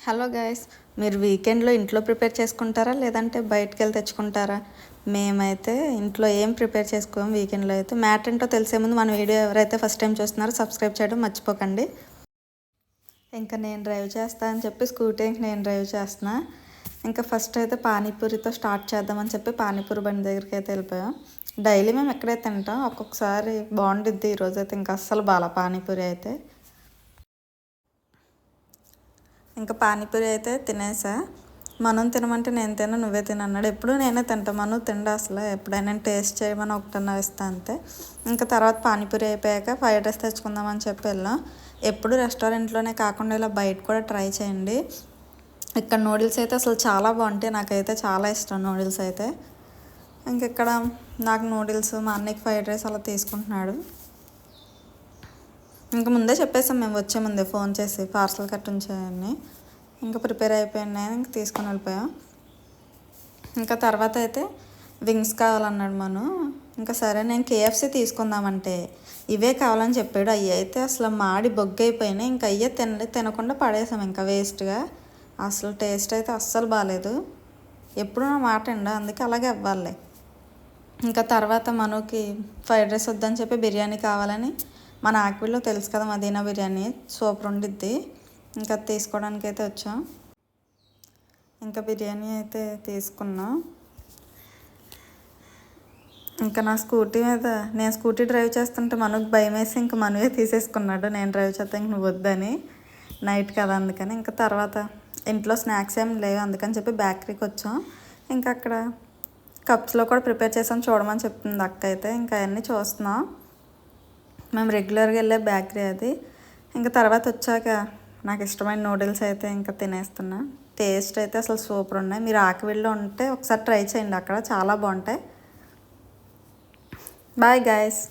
Hello guys, మీరు వీకెండ్లో ఇంట్లో ప్రిపేర్ చేసుకుంటారా లేదంటే బయటకు వెళ్ళి తెచ్చుకుంటారా? మేమైతే ఇంట్లో ఏం ప్రిపేర్ చేసుకోము. వీకెండ్లో అయితే మ్యాటర్ ఏంటో తెలిసే ముందు మన వీడియో ఎవరైతే ఫస్ట్ టైం చూస్తున్నారో సబ్స్క్రైబ్ చేయడం మర్చిపోకండి. ఇంకా నేను డ్రైవ్ చేస్తా అని చెప్పి స్కూటీకి నేను డ్రైవ్ చేస్తున్నా. ఇంకా ఫస్ట్ అయితే పానీపూరితో స్టార్ట్ చేద్దామని చెప్పి పానీపూరి బండి దగ్గరికి అయితే వెళ్ళిపోయాం. డైలీ మేము ఎక్కడే తింటాం, ఒక్కొక్కసారి బాగుండిద్ది. ఈరోజైతే ఇంకా అస్సలు బాగా పానీపూరి అయితే ఇంకా పానీపూరి అయితే తినేసా. మనం తినమంటే నేను తిన, నువ్వే తిన అన్నాడు. ఎప్పుడు నేనే తింటా, మనం తిండా అసలు. ఎప్పుడైనా టేస్ట్ చేయమని ఒకటన్నా ఇస్తా అంతే. ఇంకా తర్వాత పానీపూరి అయిపోయాక ఫ్రైడ్ రైస్ తెచ్చుకుందామని చెప్పి వెళ్ళాం. ఎప్పుడు రెస్టారెంట్లోనే కాకుండా ఇలా బయట కూడా ట్రై చేయండి. ఇక్కడ నూడిల్స్ అయితే అసలు చాలా బాగుంటాయి. నాకైతే చాలా ఇష్టం నూడిల్స్ అయితే. ఇక్కడ నాకు నూడిల్స్, మా అన్నయ్యకి ఫ్రైడ్ రైస్ అలా తీసుకుంటున్నాడు. ఇంకా ముందే చెప్పేసాం మేము వచ్చే ముందే ఫోన్ చేసి పార్సల్ కట్టించాయని. ఇంకా ప్రిపేర్ అయిపోయాను, ఇంకా తీసుకొని వెళ్ళిపోయాం. ఇంకా తర్వాత అయితే వింగ్స్ కావాలన్నాడు మనం. ఇంకా సరే నేను కేఎఫ్సీ తీసుకుందామంటే ఇవే కావాలని చెప్పాడు. అవి అయితే అసలు మాడి బొగ్గైపోయినాయి. ఇంకా అయ్యే తినకుండా పడేసాం ఇంకా వేస్ట్గా. అసలు టేస్ట్ అయితే అస్సలు బాగాలేదు. ఎప్పుడు నా మాట అండి, అందుకే అలాగే అవ్వాలి. ఇంకా తర్వాత మనకి ఫ్రైడ్ రైస్ వద్దని చెప్పి బిర్యానీ కావాలని, మన ఆక్విల్లో తెలుసు కదా మదీనా బిర్యానీ సూపర్ ఉండిద్ది. ఇంకా తీసుకోవడానికి అయితే వచ్చాం. ఇంకా బిర్యానీ అయితే తీసుకున్నాం. ఇంకా నా స్కూటీ మీద నేను స్కూటీ డ్రైవ్ చేస్తుంటే మనకు భయం వేసి ఇంకా మనవే తీసేసుకున్నాడు. నేను డ్రైవ్ చేస్తే ఇంక నువ్వు వద్దని, నైట్ కదా అందుకని. ఇంకా తర్వాత ఇంట్లో స్నాక్స్ ఏం లేవు, అందుకని చెప్పి బేకరీకి వచ్చాం. ఇంకా అక్కడ కప్స్లో కూడా ప్రిపేర్ చేసాం, చూడమని చెప్తుంది అక్క అయితే. ఇంకా అవన్నీ చూస్తున్నాం. మేము రెగ్యులర్గా వెళ్ళే బేకరీ అది. ఇంకా తర్వాత వచ్చాక నాకు ఇష్టమైన నూడిల్స్ అయితే ఇంకా తినేస్తున్నా. టేస్ట్ అయితే అసలు సూపర్ ఉన్నాయి. మీరు ఆక్విల్లో ఉంటే ఒకసారి ట్రై చేయండి, అక్కడ చాలా బాగుంటాయి. Bye guys.